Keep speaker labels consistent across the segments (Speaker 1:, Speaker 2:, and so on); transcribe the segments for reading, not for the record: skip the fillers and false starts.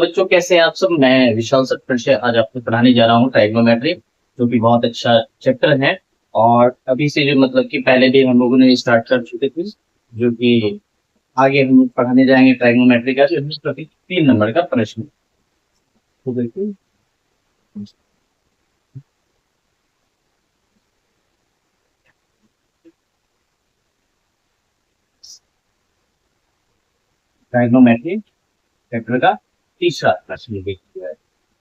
Speaker 1: बच्चों, कैसे हैं आप सब। मैं विशाल सर फिर से आज आपको पढ़ाने जा रहा हूँ ट्राइग्नोमेट्री, जो कि बहुत अच्छा चैप्टर है। और अभी से जो मतलब कि पहले भी हम लोगों ने स्टार्ट कर चुके थे, जो कि आगे हम पढ़ाने जाएंगे ट्राइग्नोमेट्री का, जो प्रति 3 नंबर का प्रश्न। तो देखिए, ट्राइग्नोमेट्री चैप्टर का तीसरा प्रश्न देखिए।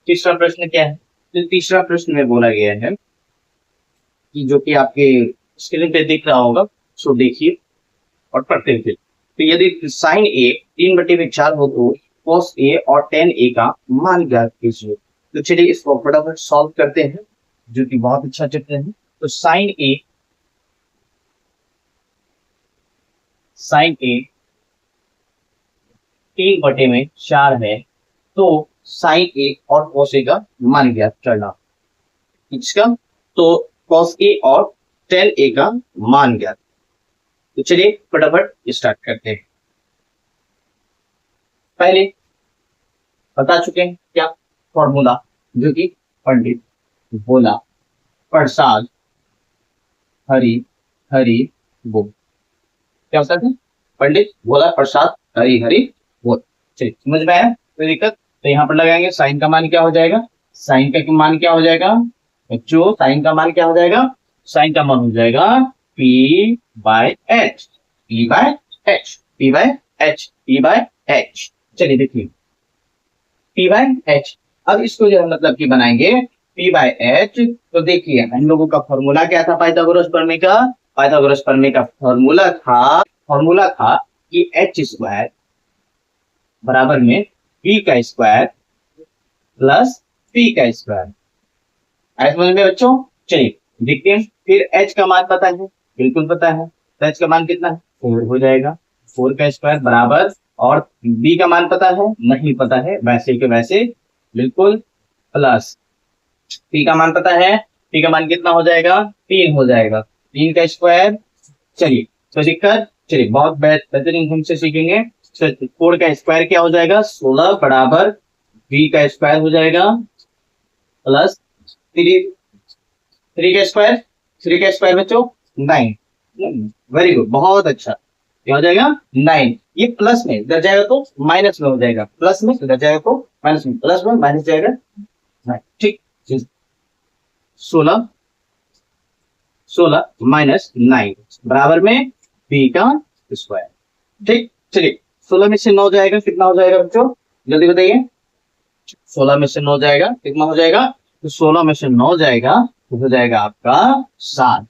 Speaker 1: तीसरा प्रश्न क्या है? तो तीसरा प्रश्न में बोला गया है कि जो कि आपके स्क्रीन पे दिख रहा होगा, सो देखिए और पढ़ते हुए। तो यदि साइन ए 3/4 हो तो कॉस ए और टेन ए का मान ज्ञात कीजिए। तो चलिए इसको फटाफट सॉल्व करते हैं, जो कि बहुत अच्छा चैप्टर है। तो साइन ए 3/4 है, तो साइन ए और कॉस ए का मान ज्ञात करना। इसका तो कॉस ए और टेन ए का मान ज्ञात। तो चलिए फटाफट स्टार्ट करते हैं। पहले बता चुके हैं क्या फॉर्मूला, जो कि पंडित भोला प्रसाद हरि हरि बोल। क्या होता है? पंडित भोला प्रसाद हरि हरि बोल। चलिए समझ में आया? कोई दिक्कत? तो यहाँ पर लगाएंगे साइन का मान क्या हो जाएगा। साइन का मान क्या हो जाएगा बच्चों? साइन का मान क्या हो जाएगा? साइन का मान हो जाएगा P by H. P by H, P by H, P by H. चलिए देखिए, पी बाय एच। अब इसको जो मतलब कि बनाएंगे पी बाय एच, तो देखिए हम लोगों का फॉर्मूला क्या था पाइथागोरस प्रमेय का? पाइथागोरस प्रमेय का फॉर्मूला था कि एच स्क्वायर बराबर में बी का स्क्वायर प्लस पी का स्क्वायर। ऐसे समझ में बच्चों? चलिए देखते हैं। फिर एच का मान पता है, बिल्कुल पता है। तो एच का मान कितना है? 4 हो जाएगा। 4 का स्क्वायर बराबर, और बी का मान पता है? नहीं पता है, वैसे के वैसे बिल्कुल, प्लस पी का मान पता है? पी का मान कितना हो जाएगा? 3 हो जाएगा। 3 का स्क्वायर। चलिए तो दिक्कत, चलिए बहुत बेहतरीन ढंग से सीखेंगे। 4 का स्क्वायर क्या हो जाएगा? 16 बराबर बी का स्क्वायर हो जाएगा प्लस 3। 3 का स्क्वायर, 3 का स्क्वायर बच्चों 9। वेरी गुड, बहुत अच्छा। क्या हो जाएगा? 9। ये प्लस में इधर जाएगा तो माइनस में हो जाएगा, प्लस में इधर जाएगा तो माइनस में, प्लस में माइनस जाएगा 9। ठीक, 16 माइनस 9 बराबर में बी का स्क्वायर। ठीक, चलिए 16 में से 9 जाएगा, कितना हो जाएगा बच्चों? जल्दी बताइए। 16 में से 9 जाएगा, कितना हो जाएगा? तो 16 में से 9 जाएगा तो हो जाएगा आपका 7।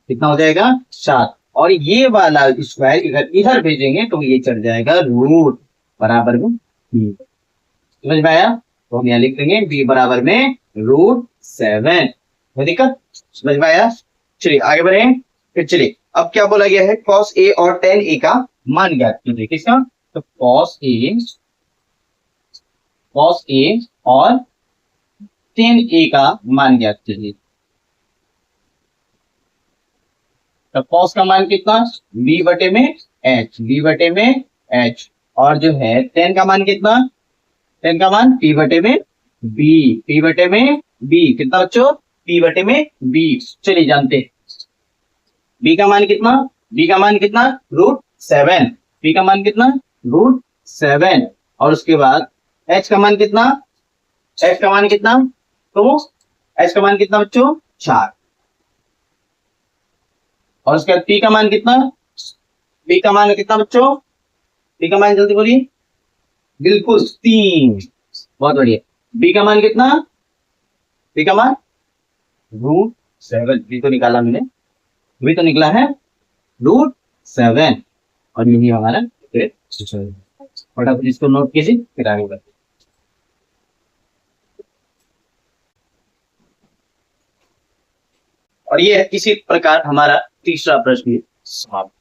Speaker 1: कितना हो जाएगा? 7। और ये वाला स्क्वायर अगर इधर भेजेंगे तो ये चढ़ जाएगा रूट बराबर में बी। समझ में आया? तो हम यहाँ लिख देंगे बी बराबर में √7। कोई दिक्कत? समझ में आया? चलिए आगे बढ़े। फिर चलिए, अब क्या बोला गया है? कॉस ए और टेन ए का मान ज्ञात कीजिए। किसका? तो कॉस ए और टेन ए का मान ज्ञात कीजिए। तो कॉस का मान कितना? बी बटे में एच, बी बटे में एच। और जो है टेन का मान कितना? टेन का मान पी बटे में बी, पी बटे में बी। कितना बच्चों? पी बटे में बी। चलिए जानते, बी का मान कितना? बी का मान कितना? √7। बी का मान कितना? √7। और उसके बाद एच का मान कितना? एच का मान कितना? तो एच का मान कितना बच्चों? 4। और उसके बाद पी का मान कितना? पी का मान कितना बच्चों? पी का मान जल्दी बोलिए। बिल्कुल 3। बहुत बढ़िया। बी का मान कितना? बी का मान √7। बी तो निकाला मैंने, बी तो निकला है √7। और यही हमारा फटाफट इसको नोट कीजिए, फिर आगे बढ़ते। और ये इसी प्रकार हमारा तीसरा प्रश्न भी समाप्त,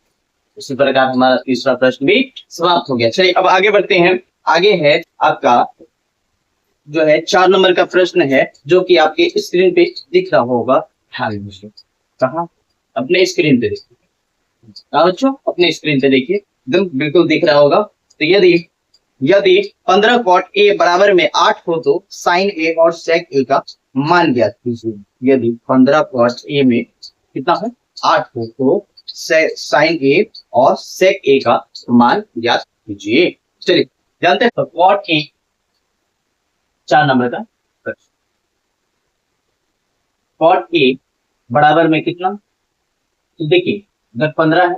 Speaker 1: इसी प्रकार हमारा तीसरा प्रश्न भी समाप्त हो गया। चलिए अब आगे बढ़ते हैं। आगे है आपका जो है 4 नंबर का प्रश्न है, जो कि आपके स्क्रीन पे दिख रहा होगा। कहाँ? अपने स्क्रीन पे देखिए। बच्चों अपने स्क्रीन पे देखिए, एकदम बिल्कुल दिख रहा होगा। तो यदि यदि 15 cot A बराबर में 8 हो तो साइन ए और सेक ए का मान ज्ञात कीजिए। यदि 15 cot A में कितना है 8 हो तो साइन ए और सेक ए का मान ज्ञात कीजिए। चलिए जानते हैं। तो cot A 4 नंबर का प्रश्न। cot A बराबर में कितना, तो देखिए इधर 15 है,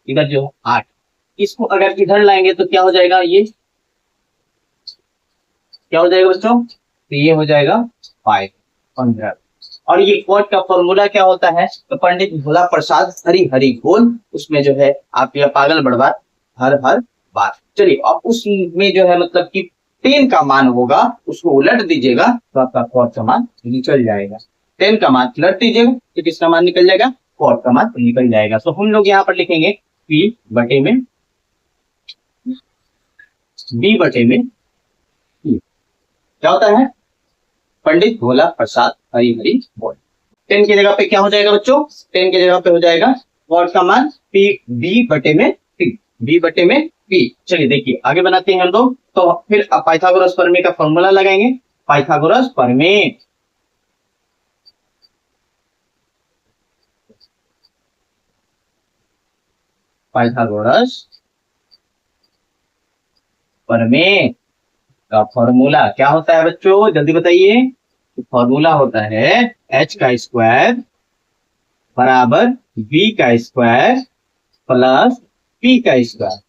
Speaker 1: इधर जो 8, इसको अगर इधर लाएंगे तो क्या हो जाएगा, ये क्या हो जाएगा बच्चों, तो ये हो जाएगा 5 15। और ये कॉट का फॉर्मूला क्या होता है, तो पंडित भोला प्रसाद हरी हरी बोल, उसमें जो है आप यह पागल बड़बार हर हर बार। चलिए अब उसमें जो है मतलब कि 10 का मान होगा, उसको उलट दीजिएगा तो आपका कॉट का मान निकल जाएगा। 10 का मान उलट दीजिएगा तो किसका मान निकल जाएगा, कॉट का मान निकल जाएगा। तो हम लोग यहाँ पर लिखेंगे पी बटे में बी बटे में P। क्या होता है, पंडित भोला प्रसाद हरी हरी बोल। 10 की जगह पे क्या हो जाएगा बच्चों, 10 की जगह पे हो जाएगा कॉट का मान पी बी बटे में P, बी बटे में P। चलिए देखिए आगे बनाते हैं हम लोग। तो फिर पाइथागोरस प्रमेय का फॉर्मूला लगाएंगे। पाइथागोरस प्रमेय, पाइथागोरस प्रमेय का फॉर्मूला क्या होता है बच्चों, जल्दी बताइए। फॉर्मूला होता है h का स्क्वायर बराबर b का स्क्वायर प्लस p का स्क्वायर।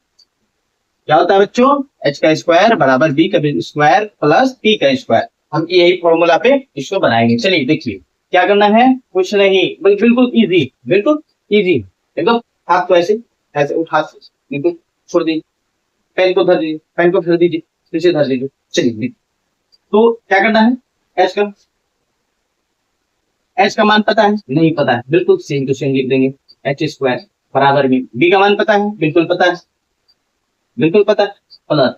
Speaker 1: क्या होता है बच्चों, h का स्क्वायर बराबर b का स्क्वायर प्लस p का स्क्वायर। हम यही फॉर्मूला पे इसको बनाएंगे। चलिए देखिए क्या करना है, कुछ नहीं, बिल्कुल इजी, बिल्कुल इजी। देखो हाथ को ऐसे ऐसे उठा, बिल्कुल छोड़ दीजिए, पेन को धर दीजिए, पेन को फिर दीजिए, पीछे धर दीजिए। चलिए तो क्या करना है, एच का मान पता है, नहीं पता है, बिल्कुल सेम टू सेम लिख देंगे। एच स्क्वायर बराबर में बी का मान पता है, बिल्कुल पता है, बिल्कुल पता है, प्लस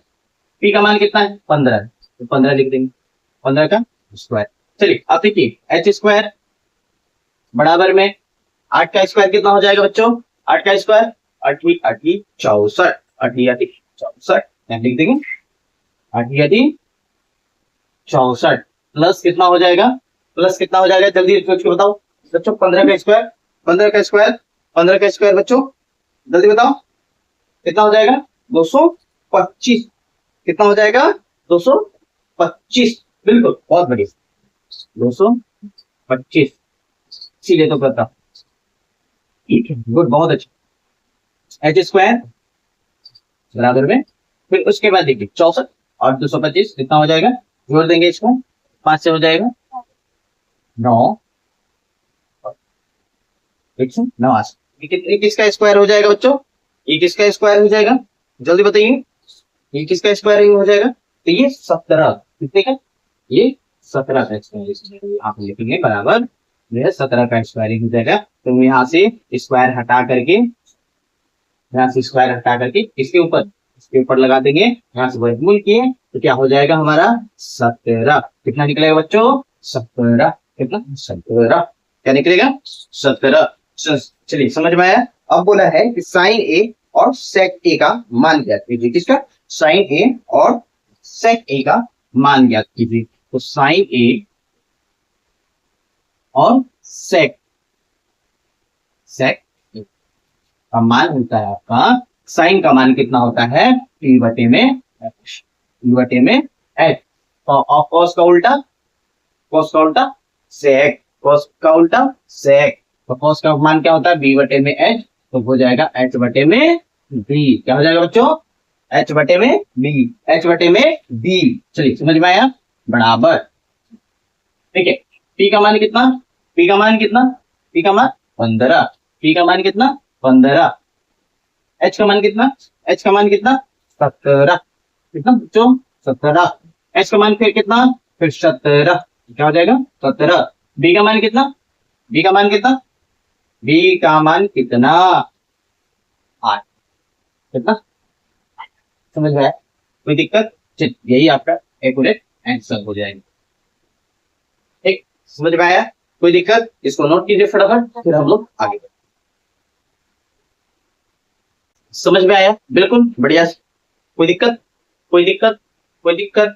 Speaker 1: पी का मान कितना है 15, तो 15 लिख देंगे, 15 का स्क्वायर। चलिए अब देखिए एच स्क्वायर बराबर में 8 का स्क्वायर कितना हो जाएगा बच्चों, 8 का स्क्वायर 8 8 64, 8 8 64 लिख देंगे, 8 8 64 प्लस कितना हो जाएगा, प्लस कितना हो जाएगा जल्दी सोच के बताओ बच्चों। 15 का स्क्वायर, 15 का स्क्वायर, 15 का स्क्वायर बच्चों जल्दी बताओ कितना हो जाएगा, 225। कितना हो जाएगा 225, बिल्कुल बहुत बढ़िया 225, इसीलिए तो करता, गुड, बहुत अच्छा। एच स्क्वायर बराबर में फिर उसके बाद देखिए 64 और 225 कितना हो जाएगा, जोड़ देंगे इसको, 5 से हो जाएगा 9, 9 किसका स्क्वायर हो जाएगा बच्चों, ये किसका स्क्वायर हो जाएगा जल्दी बताइए, ये किसका स्क्वायर हो जाएगा, तो ये 17 कितने का, ये 17 का स्क्वायर आप लिखेंगे बराबर, यह 17 का स्क्वायर हो जाएगा। तो यहाँ से स्क्वायर हटा करके, यहाँ से स्क्वायर हटा करके इसके ऊपर लगा देंगे, यहाँ से वर्गमूल किए तो क्या हो जाएगा हमारा 17। कितना निकलेगा बच्चों 17, कितना 17, क्या निकलेगा 17। चलिए समझ में आया। अब बोला है कि साइन ए और सेक ए का मान ज्ञात कीजिए, किसका, साइन ए और सेक ए का मान ज्ञात कीजिए। तो साइन ए और सेक का मान होता है आपका, साइन का मान कितना होता है p बटे में h, p बटे में h। और कॉस का उल्टा, कॉस का उल्टा सेक, कॉस का उल्टा सेक। तो कॉस का मान क्या होता है b बटे में h, तो हो जाएगा h बटे में b। क्या हो जाएगा बच्चों, h बटे में b, h बटे में b। चलिए समझ में आया, बराबर। ठीक है, p का मान कितना, p का मान कितना, p का मान 15, p का मान कितना 15, h का मान कितना, h का मान कितना 17, कितना बच्चों 17, h का मान फिर कितना, फिर 17, क्या हो जाएगा 17। b का मान कितना, b का मान कितना, b का मान कितना 8, कितना, समझ में आया, कोई दिक्कत, यही आपका एक्यूरेट आंसर हो जाएगा। ठीक, समझ में आया, कोई दिक्कत, इसको नोट कीजिए फटाफट, फिर हम लोग आगे बढ़ें। समझ में आया, बिल्कुल बढ़िया, कोई दिक्कत, कोई दिक्कत, कोई दिक्कत,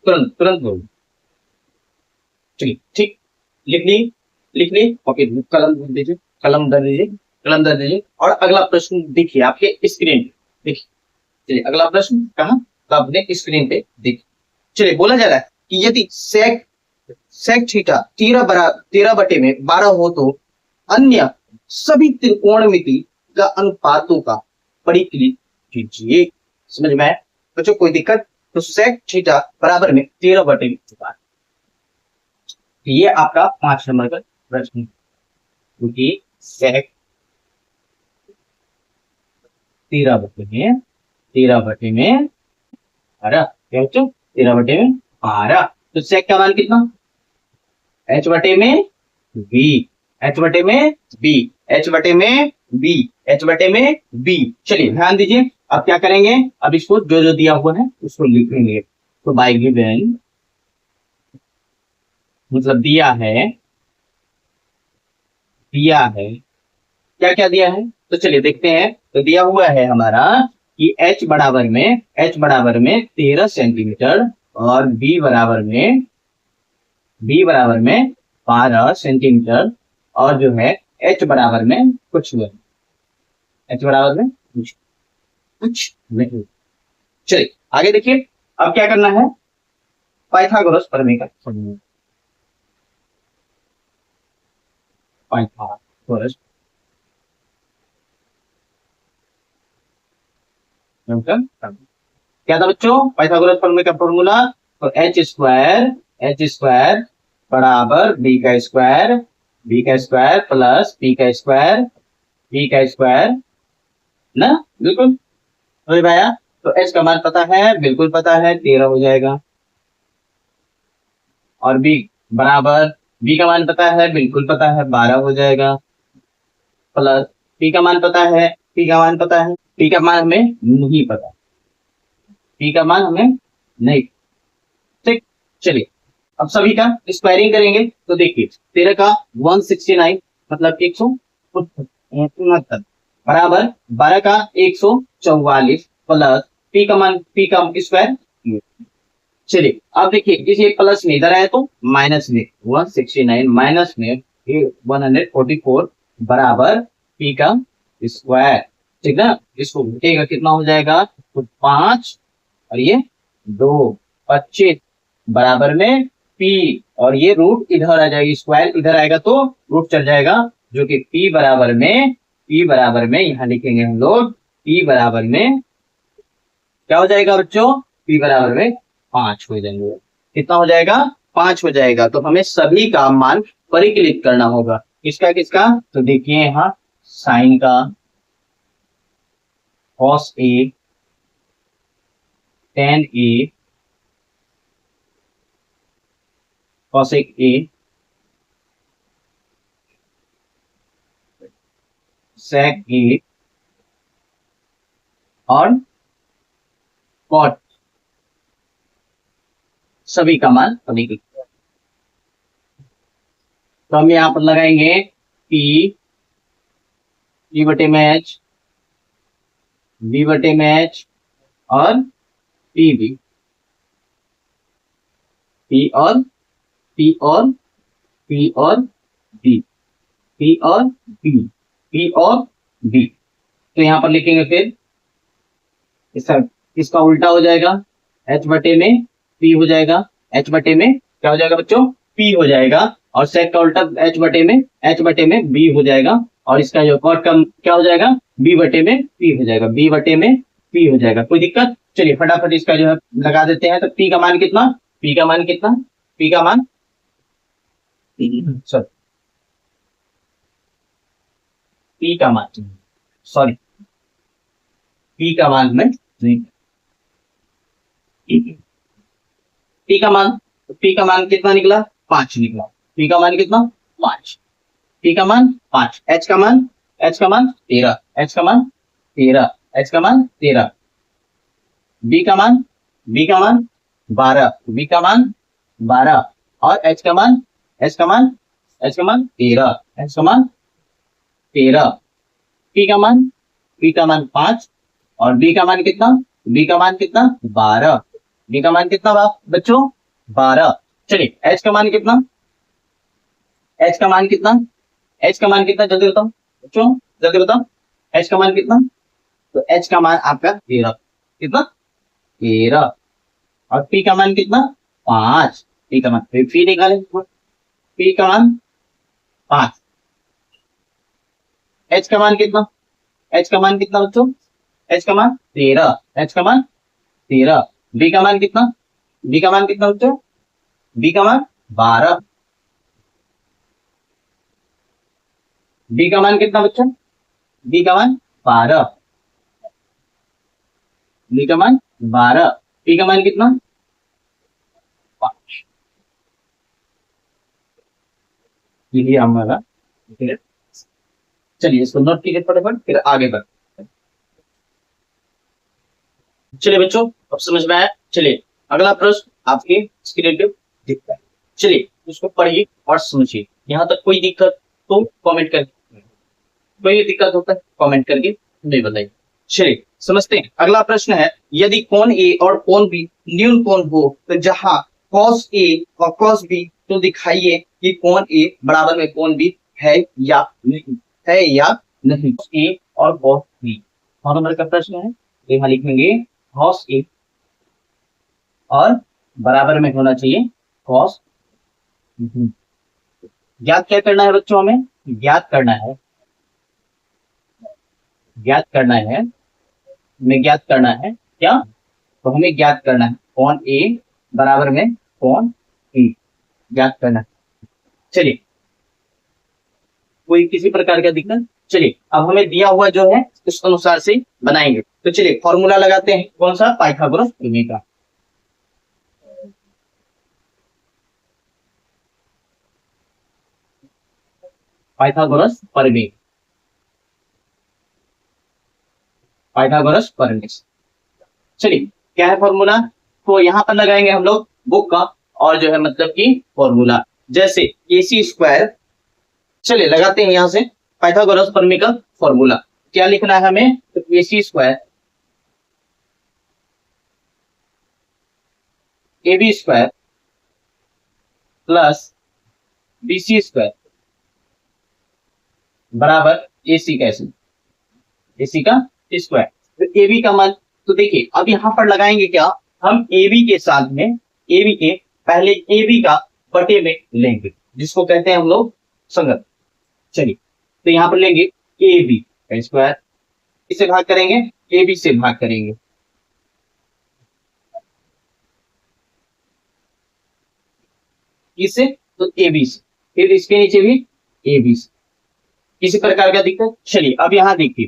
Speaker 1: तुरंत तुरंत बोलो। चलिए ठीक, लिख ली, लिख ली, ओके, कलम धर दीजिए, कलम धर दीजिए, कलम धर दीजिए। और अगला प्रश्न देखिए आपके स्क्रीन पे, देखिए। चलिए अगला प्रश्न कहाँ, तो आपने स्क्रीन पे देखिए। चलिए बोला जा रहा है कि यदि सेक सेक थीटा 13/12 हो तो अन्य सभी त्रिकोणमिति का अनुपातों का परिकलित कीजिए। समझ में आया बच्चों, कोई दिक्कत? तो सेक थीटा बराबर में 13/12, ये आपका 5 नंबर का प्रश्न, क्योंकि सेक 13/12, क्या बच्चों, 13/12। तो सेक का मान कितना, h बटे में b, h बटे में b, h बटे में b, h बटे में b। चलिए ध्यान दीजिए, अब क्या करेंगे, अब इसको जो जो दिया हुआ है उसको लिखेंगे। तो बाय गिवन मतलब दिया है, दिया है, क्या क्या दिया है, तो चलिए देखते हैं। तो दिया हुआ है हमारा कि h बराबर में 13 सेंटीमीटर और b बराबर में 12 सेंटीमीटर, और जो है h बराबर में कुछ नहीं, h बराबर में कुछ नहीं। चलिए आगे देखिए, अब क्या करना है, पाइथागोरस प्रमेय का फॉर्मूला, पाइथागोरस क्या था बच्चों, पाइथागोरस प्रमेय का फॉर्मूला, तो h² बराबर b² प्लस p² ना, बिल्कुल समझ में आया। तो h का मान पता है, बिल्कुल पता है, 13 हो जाएगा। और b बराबर, b का मान पता है, बिल्कुल पता है, 12 हो जाएगा। प्लस p का मान पता है, p का मान पता है, p का मान हमें नहीं पता, p का मान हमें नहीं, ठीक। चलिए अब सभी का स्क्वायरिंग करेंगे, तो देखिए 13 का 169 मतलब 169 बराबर 12 का 144 प्लस p का स्क्वायर। चलिए अब देखिए, किसी प्लस में इधर आया तो माइनस में 169 माइनस में 144 बराबर p का स्क्वायर, ठीक ना। इसको घटेगा कितना हो जाएगा, तो 5 और ये 2, 25 बराबर में p, और ये रूट इधर आ जाएगी, स्क्वायर इधर आएगा तो रूट चल जाएगा, जो कि p बराबर में यहां लिखेंगे हम लोग, p बराबर में क्या हो जाएगा बच्चों, p बराबर में 5 हो जाएंगे। कितना हो जाएगा, 5 हो जाएगा। तो हमें सभी का मान परिकलित करना होगा, किसका किसका, तो देखिए यहाँ साइन का, cos A, tan A, cosec A, sec A और cot, सभी का मान परिकलित। तो हम यहां पर लगाएंगे P बटे में H, B बटे में H और P भी, P और B, P और B। तो यहां पर लिखेंगे फिर इसका उल्टा हो जाएगा, H बटे में P हो जाएगा, H बटे में क्या हो जाएगा बच्चों, P हो जाएगा, और सेक का उल्टा H बटे में B हो जाएगा, और इसका जो कॉट का क्या हो जाएगा, B बटे में P हो जाएगा, B बटे में P हो जाएगा। कोई दिक्कत? चलिए फटाफट इसका जो है लगा देते हैं। तो P का मान कितना, P का मान कितना, P का मान सॉरी P का मान सॉरी P का मान में P का मान कितना निकला, 5 निकला। P का मान कितना, 5, P का मान 5, H का मान 13, H का मान 13, H का मान 13, B का मान 12, B का मान 12, और H का मान 13, H का मान 13, P का मान 5 और B का मान कितना बी का मान कितना 12, बी का मान कितना बच्चों 12। चलिए एच का मान कितना, एच का मान कितना, एच का मान कितना जल्दी बताओ बच्चों, जल्दी बताओ एच का मान कितना। तो एच का मान आपका 13, कितना 13। और पी का मान कितना 5, पी का मान फिर निकालें, पी का मान 5। एच का मान कितना, एच का मान कितना बच्चों, एच का मान 13, एच का मान 13। बी का मान कितना, बी का मान कितना बच्चों, बी का मान 12, बी का मान कितना बच्चों, बी का मान 12, बी का मान 12, पी का मान कितना 5। ये हमारा, चलिए इसको नोट कीजिए फटाफट फिर आगे बढ़। चलिए बच्चों अब समझ में आया। चलिए अगला प्रश्न आपके स्क्रीन पे दिखता है, चलिए उसको पढ़िए और समझिए। यहाँ तक कोई दिक्कत तो कमेंट करके, कोई दिक्कत होता है कमेंट करके नहीं बताइए। चलिए समझते हैं। अगला प्रश्न है, यदि कोण ए और कोण बी न्यून कोण हो तो जहां cos ए और cos बी, तो दिखाइए कि कोण ए बराबर में कोण बी है या नहीं, है या नहीं। cos ए और cos बी 9 नंबर का प्रश्न है, यहाँ लिखेंगे cos ए और बराबर में होना चाहिए cos बी। ज्ञात क्या करना है बच्चों, हमें ज्ञात करना है, ज्ञात करना है, हमें ज्ञात करना है क्या, तो हमें ज्ञात करना है कोण ए बराबर में कोण बी, ज्ञात करना है। चलिए कोई किसी प्रकार का दिक्कत, चलिए अब हमें दिया हुआ जो है उस अनुसार से बनाएंगे। तो चलिए फॉर्मूला लगाते हैं, कौन सा, पाइथागोरस प्रमेय का। पाइथागोरस प्रमेय, पाइथागोरस प्रमेय। चलिए क्या है फॉर्मूला, तो यहां पर लगाएंगे हम लोग बुक का और जो है मतलब कि फॉर्मूला, जैसे AC स्क्वायर। चलिए लगाते हैं यहां से पाइथागोरस प्रमेय का फॉर्मूला। क्या लिखना है हमें, तो AC square AB square plus BC square बराबर AC कैसे, AC का स्क्वायर। तो AB का मान, तो देखिए अब यहां पर लगाएंगे क्या, हम AB के साथ में, AB के पहले AB का बटे में लेंगे, जिसको कहते हैं हम लोग संगत। चलिए तो यहां पर लेंगे AB का स्क्वायर, इससे भाग करेंगे, AB से भाग करेंगे, इससे तो AB से, फिर इसके नीचे भी AB से, किसी प्रकार का दिक्कत। चलिए अब यहां देखिए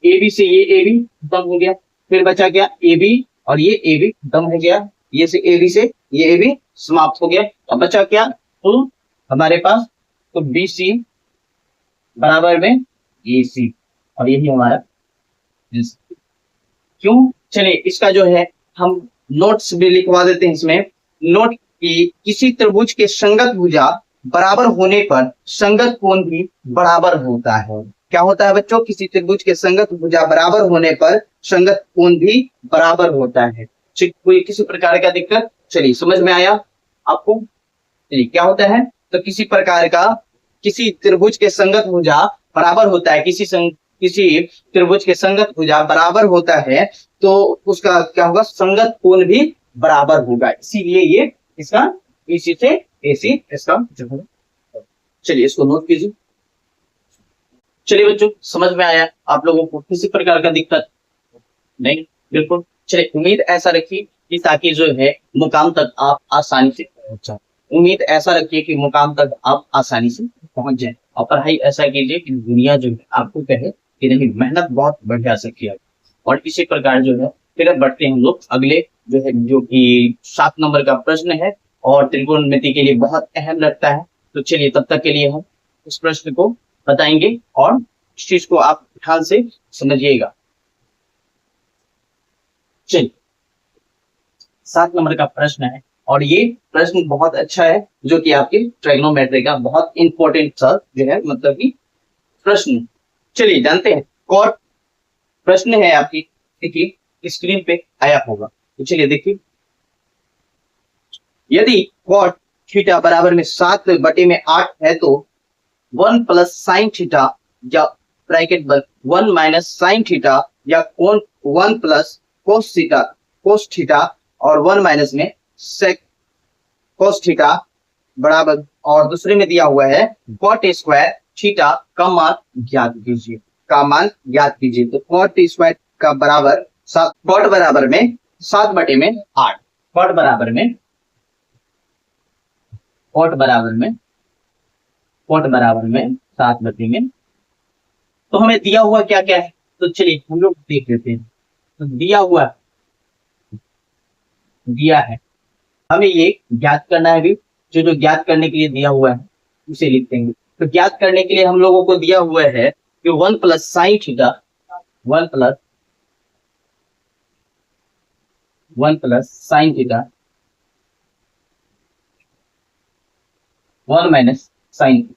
Speaker 1: AB से ये AB खत्म हो गया, फिर बचा क्या AB और ये AB खत्म हो गया, ये से AB से ये AB समाप्त हो गया। अब बचा क्या, तो हमारे पास तो BC बराबर में AC, और यही हमारा क्यों। चलिए इसका जो है हम नोट्स भी लिखवा देते हैं इसमें, नोट की किसी त्रिभुज के संगत भुजा बराबर होने पर संगत कोण भी बराबर होता है। क्या होता है बच्चों, किसी त्रिभुज के संगत भुजा बराबर होने पर संगत कोण भी बराबर होता है। कोई किसी प्रकार का दिक्कत, चलिए समझ में आया आपको। चलिए क्या होता है, तो किसी प्रकार का, किसी त्रिभुज के संगत भुजा बराबर होता है, किसी त्रिभुज के संगत भुजा बराबर होता है तो उसका क्या होगा, संगत कोण भी बराबर होगा, इसीलिए ये इसका इसी से AC इसका जो है। चलिए इसको नोट कीजिए। चलिए बच्चों समझ में आया आप लोगों को, किसी प्रकार का दिक्कत नहीं, बिल्कुल। चलिए उम्मीद ऐसा रखिए कि ताकि जो है मुकाम तक आप आसानी से पहुंच जाए, उम्मीद ऐसा रखिए कि मुकाम तक आप आसानी से पहुंच जाए, और पढ़ाई ऐसा कीजिए कि दुनिया जो है आपको कहे कि नहीं मेहनत बहुत बढ़िया से किया। और इसी प्रकार जो है फिर बढ़ते हैं हम लोग अगले जो है, जो कि 7 नंबर का प्रश्न है और त्रिकोणमिति के लिए बहुत अहम लगता है। तो चलिए तब तक के लिए हम इस प्रश्न को बताएंगे और इस चीज को आप ध्यान से समझिएगा। चलिए 7 नंबर का प्रश्न है और ये प्रश्न बहुत अच्छा है, जो कि आपके ट्राइगोनोमेट्री का बहुत इंपॉर्टेंट सा जो है मतलब कि प्रश्न। चलिए जानते हैं, और प्रश्न है आपकी, देखिए स्क्रीन पे आया होगा। तो चलिए देखिए, यदि कॉट थीटा बराबर में 7/8 है तो 1 प्लस साइन थीटा या ब्रैकेट बंद 1 माइनस साइन थीटा या कोण 1 प्लस कोस थीटा और 1 माइनस में सेक कोस थीटा बराबर, और दूसरे में दिया हुआ है कॉट स्क्वायर थीटा का मान ज्ञात कीजिए, तो कॉट स्क्वायर का बराबर कॉट बराबर में 7/8, कॉट बराबर में 7/8, तो हमें दिया हुआ क्या क्या है, तो चलिए हम लोग देख लेते हैं। तो दिया है हमें ये ज्ञात करना है, भी जो ज्ञात करने के लिए दिया हुआ है उसे लिख देंगे। तो ज्ञात करने के लिए हम लोगों को दिया हुआ है कि 1 plus sine theta 1 minus sine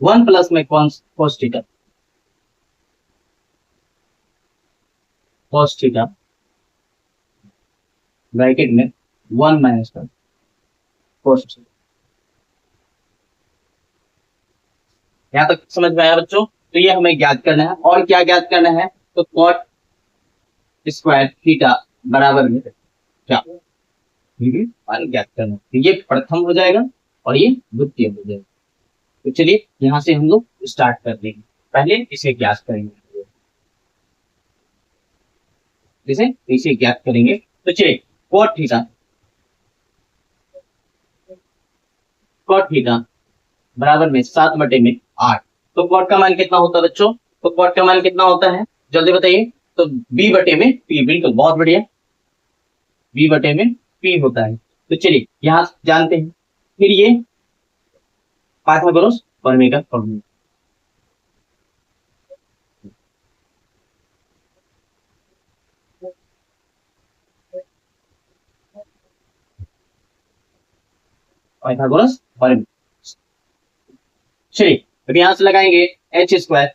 Speaker 1: 1 plus में cos थीटा ब्रैकेट में 1 माइनस cos थीटा। यहां तक समझ में आया बच्चों? तो ये हमें ज्ञात करना है। और क्या ज्ञात करना है, तो कॉट स्क्वायर थीटा बराबर में क्या ज्ञात करना है। तो ये प्रथम हो जाएगा और ये द्वितीय हो जाएगा। तो चलिए यहां से हम लोग स्टार्ट कर देंगे। पहले इसे ज्ञात करेंगे, तो चलिए कॉट थीटा बराबर में 7/8। तो कॉट का मान कितना होता है बच्चों? तो कॉट का मान कितना होता है, जल्दी बताइए। तो b/p, बिल्कुल बहुत बढ़िया, b/p होता है। तो चलिए यहां जानते हैं। फिर ये पाइथागोरस प्रमेय का फॉर्मूला, चलिए अब यहां से लगाएंगे h स्क्वायर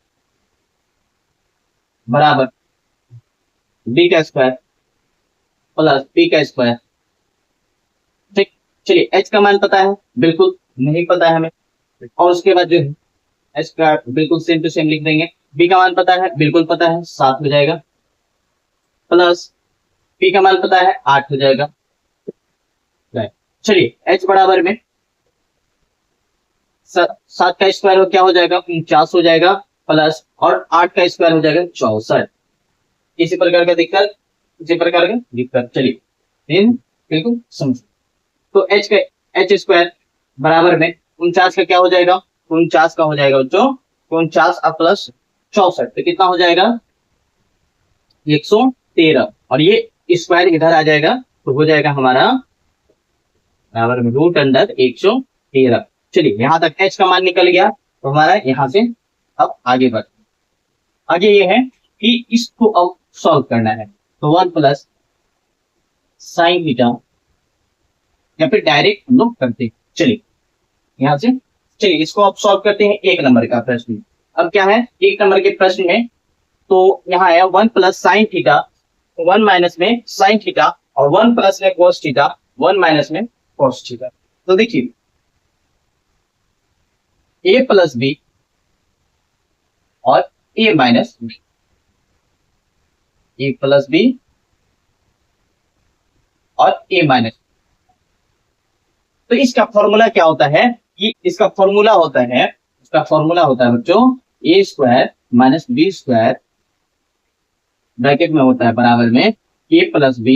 Speaker 1: बराबर b का स्क्वायर प्लस p का स्क्वायर। ठीक, चलिए h का मान पता है? बिल्कुल नहीं पता है हमें। और उसके बाद जो है h का बिल्कुल सेम टू सेम लिख देंगे। b का मान पता है? बिल्कुल पता है, 7 हो जाएगा, प्लस p का मान पता है 8 हो जाएगा। चलिए h बराबर में 7 का स्क्वायर क्या हो जाएगा, 49 हो जाएगा, प्लस और 8 का स्क्वायर हो जाएगा 64। इसी प्रकार का दिक्कत चलिए बिल्कुल समझो। तो h स्क्वायर बराबर में 49 का क्या हो जाएगा, 49 का हो जाएगा बच्चों 49 प्लस 64, तो कितना हो जाएगा 113, और ये स्क्वायर इधर आ जाएगा तो हो जाएगा हमारा बराबर में √113। चलिए यहां तक h का मान निकल गया। तो हमारा यहां से अब आगे ये है कि इसको अब सॉल्व करना है। तो 1 प्लस साइन थीटा, या फिर डायरेक्ट हम लोग करते हैं। चलिए यहां से इसको अब सॉल्व करते हैं 1 नंबर का प्रश्न। अब क्या है 1 नंबर के प्रश्न में, तो यहाँ आया 1 प्लस साइन थीटा 1 माइनस में साइन थीटा और 1 प्लस में cos थीटा 1 माइनस में cos थीटा। तो देखिए a प्लस b और a minus b, a plus b और a माइनस। तो इसका फॉर्मूला क्या होता है, कि इसका फॉर्मूला होता है बच्चों a square minus b square bracket में होता है बराबर में a प्लस b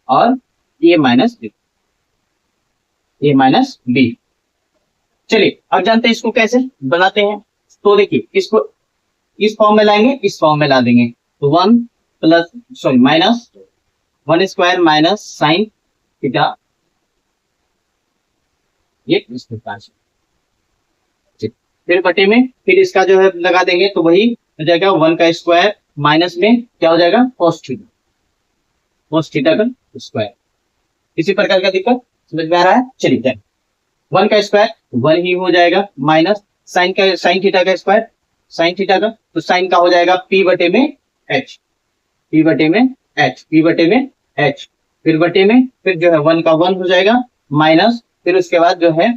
Speaker 1: और a माइनस b। चलिए अब जानते हैं इसको कैसे बनाते हैं। तो देखिए इसको इस फॉर्म में लाएंगे, इस फॉर्म में ला देंगे। तो 1 minus 1 square minus sine theta, ये इस प्रकार से। फिर बटे में फिर इसका जो है लगा देंगे, तो वही हो जाएगा 1 का स्क्वायर माइनस में क्या हो जाएगा cos थीटा का स्क्वायर। इसी प्रकार का दिक्कत समझ में आ रहा है। चलिए जाए 1 का स्क्वायर 1 ही हो जाएगा, माइनस साइन थीटा का स्क्वायर साइन थीटा का, तो साइन का हो जाएगा पी बटे में एच, पी बटे में एच, पी बटे में एच, फिर बटे में फिर जो है 1 का 1 हो जाएगा माइनस, फिर उसके बाद जो है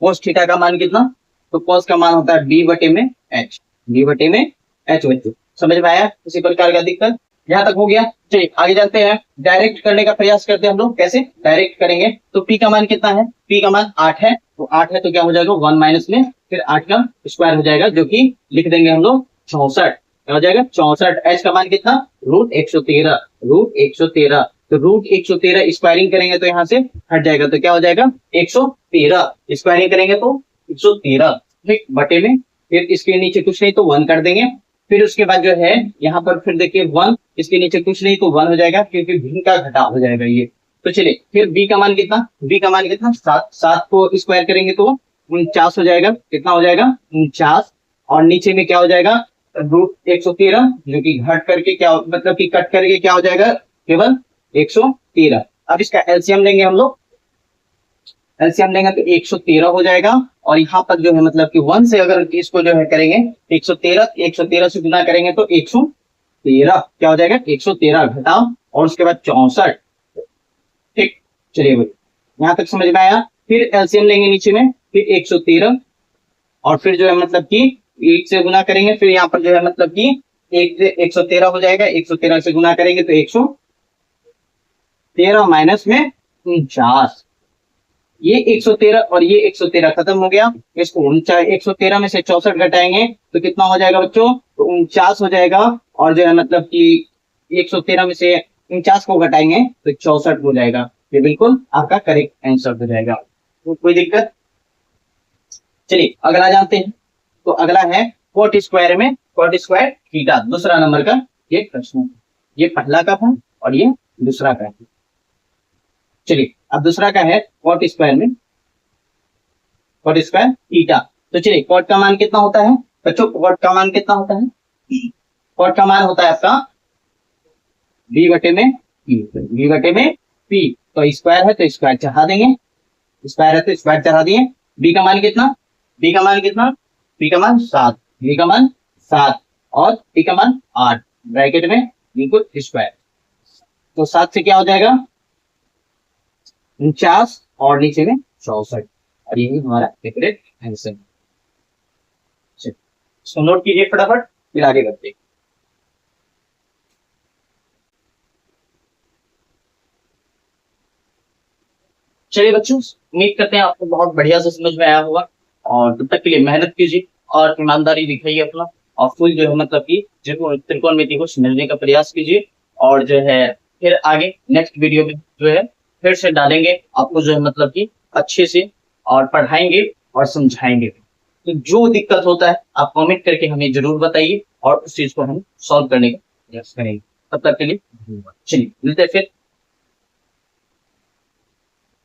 Speaker 1: कोस थीटा का मान कितना, तो कोस का मान होता है बी बटे में एच, बी बटे में एच बच्चों। समझ में आया किसी प्रकार का दिक्कत? यहाँ तक हो गया। चलिए आगे चलते हैं, डायरेक्ट करने का प्रयास करते हैं हम लोग। कैसे डायरेक्ट करेंगे? तो पी का मान कितना है? पी का मान 8 है, तो 8 है तो क्या हो जाएगा 1 माइनस में फिर 8 का स्क्वायर हो जाएगा, जो कि लिख देंगे हम लोग 64। क्या हो जाएगा 64। एच का मान कितना? रूट 113, रूट 113, तो रूट 113 स्क्वायरिंग करेंगे तो यहाँ से हट जाएगा, तो क्या हो जाएगा 113, स्क्वायरिंग करेंगे तो 113, ठीक, बटे में फिर इसके नीचे कुछ नहीं तो 1 कर देंगे, फिर उसके बाद जो है यहाँ पर फिर देखिए 1, इसके नीचे कुछ नहीं तो 1 हो जाएगा, क्योंकि भिन्न का घटाव हो जाएगा ये। तो चलिए फिर बी का मान कितना? बी का मान कितना? 7, 7 को स्क्वायर करेंगे तो 49 हो जाएगा। कितना हो जाएगा? 49, और नीचे में क्या हो जाएगा रूट 113, जो कि घट करके क्या मतलब कि कट करके क्या हो जाएगा केवल 113। अब इसका एलसीएम लेंगे हम लोग, एलसीएम लेंगे तो 113 हो जाएगा, और यहाँ पर जो है मतलब कि 1 से अगर इसको जो है करेंगे 113, 113 से गुना करेंगे तो 113 क्या हो जाएगा 113 घटाओ और उसके बाद 64। ठीक, चलिए भाई यहाँ तक समझ में आया। फिर एलसीएम लेंगे नीचे में, फिर 113 और फिर जो है मतलब कि 1 से गुना करेंगे, फिर यहाँ पर जो है मतलब कि 1 से 113 हो जाएगा, 113 से गुना करेंगे तो 113 माइनस में 49, ये 113 और ये 113 खत्म हो गया। इसको 113 में से 64 घटाएंगे तो कितना हो जाएगा बच्चों? तो 49 हो जाएगा, और जो है मतलब कि 113 में से 49 को घटाएंगे तो 64 हो जाएगा। ये बिल्कुल आपका करेक्ट आंसर हो जाएगा। तो कोई दिक्कत? चलिए अगला जानते हैं। तो अगला है कोट स्क्वायर में कोट स्क्वायर थीटा, दूसरा नंबर का ये प्रश्न। ये पहला का था और ये दूसरा का है। चलिए अब दूसरा का है कॉट स्क्वायर में कॉट स्क्वायर थीटा। तो चलिए कॉट का मान कितना होता है बच्चों? कॉट का मान कितना होता है? कॉट का मान होता है आपका बी बटे में पी, बी बटे में पी। तो स्क्वायर है तो स्क्वायर चढ़ा देंगे, स्क्वायर है तो स्क्वायर चढ़ा दिए। बी का मान कितना? बी का मान कितना? बी का मान 7, बी का मान 7 और पी का मान 8, ब्रैकेट में बिल्कुल स्क्वायर। तो 7 से क्या हो जाएगा 49 और नीचे में 64, और यही हमारा करेक्ट आंसर। इसको नोट कीजिए फटाफट, फिर आगे बढ़ते हैं। चलिए बच्चों, उम्मीद करते हैं आपको बहुत बढ़िया से समझ में आया होगा, और तब तक के लिए मेहनत कीजिए और ईमानदारी दिखाइए अपना, और फुल जो है मतलब कि त्रिकोणमिति को समझने का प्रयास कीजिए। और जो है फिर आगे नेक्स्ट वीडियो में जो है फिर से डालेंगे आपको जो है मतलब कि अच्छे से, और पढ़ाएंगे और समझाएंगे। तो जो दिक्कत होता है आप कमेंट करके हमें जरूर बताइए, और उस चीज को हम सॉल्व करने का प्रयास करेंगे। तब तक के लिए चलिए मिलते हैं फिर